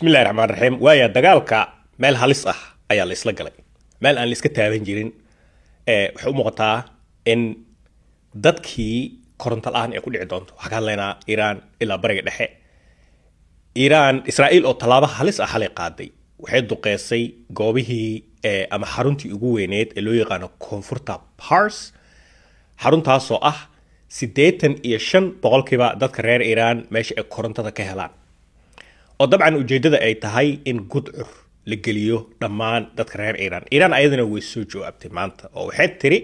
بسم الله الرحمن الرحيم ويا دغالكا meel halis ah ayaa la isla galay meel aan la iska taaban jirin waxa u muuqataa in dadkii koronto la'aan ay ku dhici doonto waxa ka hadlaynaa Iran ilaa bariga dhexe Iran Israa'iil oo talaabo halis ah xalay qaaday waxay duqeysay goobihii ama xaruntii ugu weyneed ee loo yaqaan koonfurta Pars xaruntaas oo ah 85% dadka reer Iran meesha ay korontada ka helaan oo dabcan ujeedada ay tahay in gudcur la geliyo dhammaan dadka reer Iran ayadana way soo jawaabtay maanta oo waxay tiri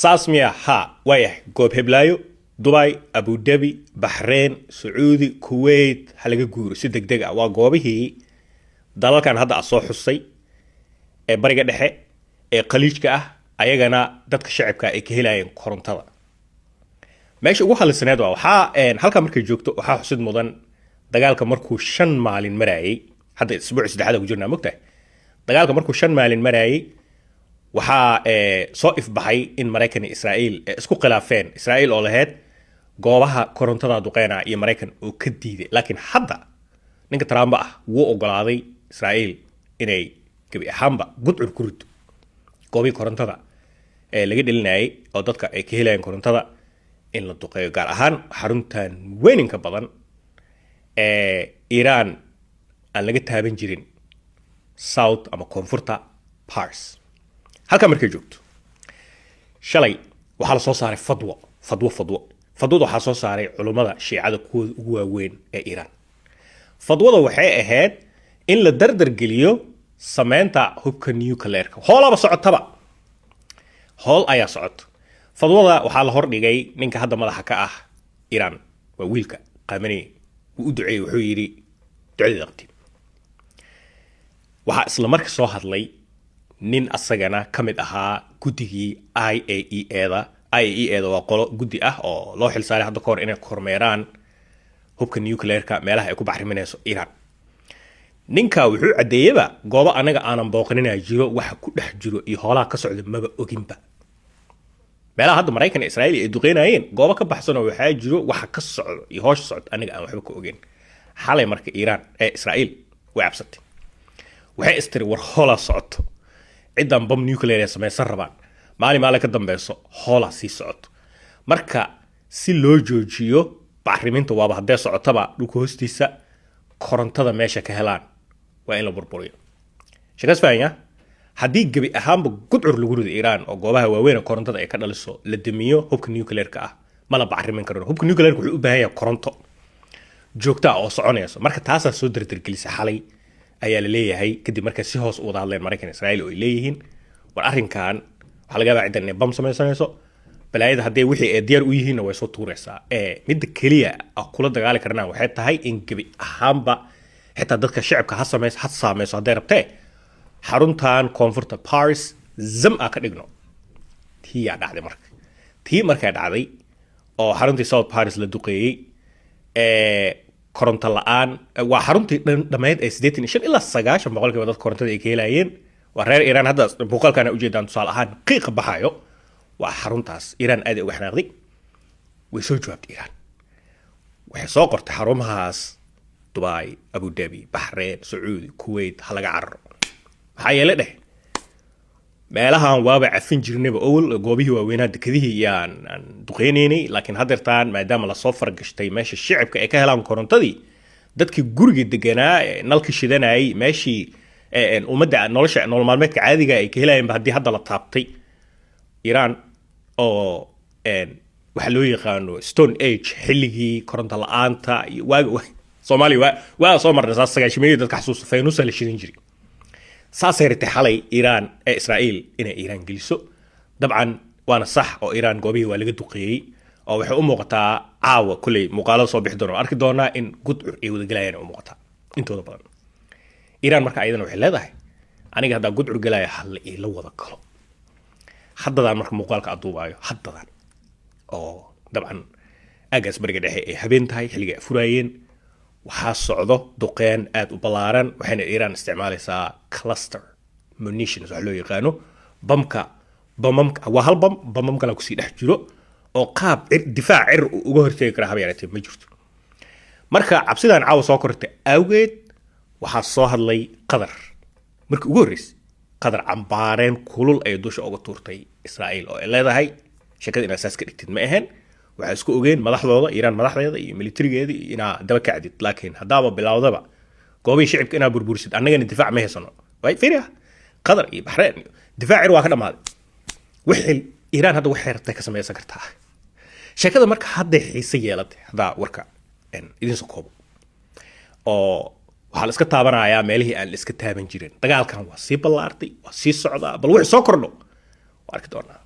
saasmiya ha wayah goob heblaayo Dubai Abu Dhabi Bahrain Saudi Kuwait halaga guuro si degdeg ah waa goobihii dalalkan hadda soo xusay ee bariga dhexe ee qaliijka ah ayagana dadka shacabka ay ka helayeen korontada meesha ugu halisneed waxa halka markay joogto waxa xusid mudan dagaalka markuu 5 maalin marayay hadda isbuuc saddexaad ugu jirnaa mogtahay dagaalka markuu 5 maalin marayay waxa soo ifbaxay in Mareykan iyo Israa'iil isku khilaafeen Israa'iil oo lahayd goobaha korontada duqeynaa iyo Mareykan oo ka diiday laakiin hadda ninka Trump ah wuu ogolaaday Israa'iil inay gabi ahaanba gudcur ku rido goobii korontada laga dhilinayay oo dadka ay ka helayeen korontada in la duqeeyo gaar ahaan xaruntan weyninka badan Iran aan laga taaban jirin South ama koonfurta Pars halka markay joogto shalay waxa la soo saaray fadwo waxa soo saaray culimada shiicada kuwa ugu waaweyn ee Iran fadwada waxay ahayd in la dardar geliyo sameynta hubka nuclear-ka hoolaba socotaba hool ayaa socoto fadwada waxa la hor dhigay ninka hadda madaxa ka ah Iran waa wiilka Khamenei uu duceeyay wuxuu yiri ducada waqti waxa isla markii soo hadlay nin asagana kamid ahaa gudigii IAEA waa qolo gudi ah oo loo xilsaaray hadda koor inay kormeeraan hubka nuclear-ka meelaha ay ku baxriminayso Iran ninka wuxuu cadeeyaba goobo anaga aanan booqanina jiro waxa ku dhex jiro iyo hoolaha ka socda maba oginba meelaha hadda Mareykan iyo Israa'iil ay duqeynayeen goobo ka baxsan oo waxa jiro waxa ka socdo iyo hoosh socod aniga aan waxba ka ogeyn xalay marka Iran ee Israa'iil way absatay waxay istiri war hoola socoto ciidan bom nuclear ee samaysan rabaan maalin ka dambeeso hoola sii socoto marka si loo joojiyo bacriminta waaba hadday socotaba dhulka hoostiisa korontada meesha ka helaan waa in la burburiyo shaqas faayna haddii gabi ahaanba gudcur lagu rido Iran oo goobaha waaweyn korontada ay ka dhaliso la damiyo hubka nuclear-ka ah ma la bacrimin karo hubka nuclear-ka wuxuu u baahan yahay koronto joogta oo soconayso marka taas soo dardargelisay xalay ayaa la leeyahay kadib marka si hoos u wada hadleen Mareykan Israa'iil oo ay leeyihiin war arrinkan waxa laga yaabaa ciidan bam samaysanayso balaayada hadday wixii ay diyaar u yihiin way soo tuuraysaa midda kaliya kula dagaali karnaa waxay tahay in gabi ahaanba xitaa dadka shacabka ha saameyso hadday rabtee xaruntan koonfurta Pars zam ka dhigno tii markay dhacday oo xaruntii South Pars la duqeeyay koronto la'aan waa xaruntii dhameed ee 85 ilaa 90% dad korontada ay ka helayeen waa reer Iran hadda buuqalkana u jeedaan tusaale ahaan qiiq baxayo waa xaruntaas Iran aad uga xanaaqday way soo jawaabtay Iran waxay soo qortay xarumahaas Dubai Abu Dhabi Bahrain Saudi Kuwait halaga carro maxaa yeelay dheh meelahan waaba cafin jirnayba awal goobihii waaweynaa dekadihii yaan duqeynaynay laakiin haddeertaan maadaama la soo fargashtay meesha shacabka ay ka helaan korontadii dadkii guriga deganaa nalka shidanayay meeshii ummadda nolol maalmeedka caadiga ay ka helayeen haddii hadda la taabtay Iran oo waxa loo yaqaano Stone Age xilligii koronto la'aanta iyo waaga Soomaaliya waa soo marnay sagaashimeeyay dadka xasuusta faynuus la shidan jiray saasayirtay xalay Iran ee Israa'iil inay Iran geliso dabcan waana sax oo Iran goobihii waa laga duqeeyay oo waxay u muuqataa caawa kulay muuqaalada soo bixi doona arki doona in gudcur ay wada galayaan u muuqataa intooda badan Iran marka ayadana waxay leedahay aniga hadda gudcur galaya hal la wada galo haddadaan marka muuqaalka aduubaayo haddadaan oo dabcan agaas bariga dhexe ay habeen tahay xilliga furaayeen waxa socdo duqeen aad u balaaran waxayna Iran isticmaalaysaa cluster munitions wax loo yaqaano bamka waa hal bam kala ku sii dhex jiro oo qaab difaac uga hortagi kara haba yaratay ma jirto marka cabsidan caawa soo kortay awgeed waxaa soo hadlay qatar markii ugu horreysay qatar cambaareen kulul ay dusha uga tuurtay israa'iil oo ay leedahay sheekada inaad saas ka dhigtid ma ahayn waxay isku ogeen madaxdooda iiraan madaxdeeda iyo militarigeeda iyo inaa daba kacdid laakiin haddaaba bilowdaba goobihii shicibka inaa burbursid annagana difaac ma haysano way fiiriya qatar iyo baxreen iyo difaacir waa ka dhammaaday wixii iiraan hadda waxay rabtay ka samaysan kartaa sheekada marka hadday xiise yeelatay haddaa warka idin soo koobo oo waxaa la iska taabanayaa meelihii aan la iska taaban jirin dagaalkan waa sii ballaartay waa sii socdaa bal wixii soo kordho waa arki doonaa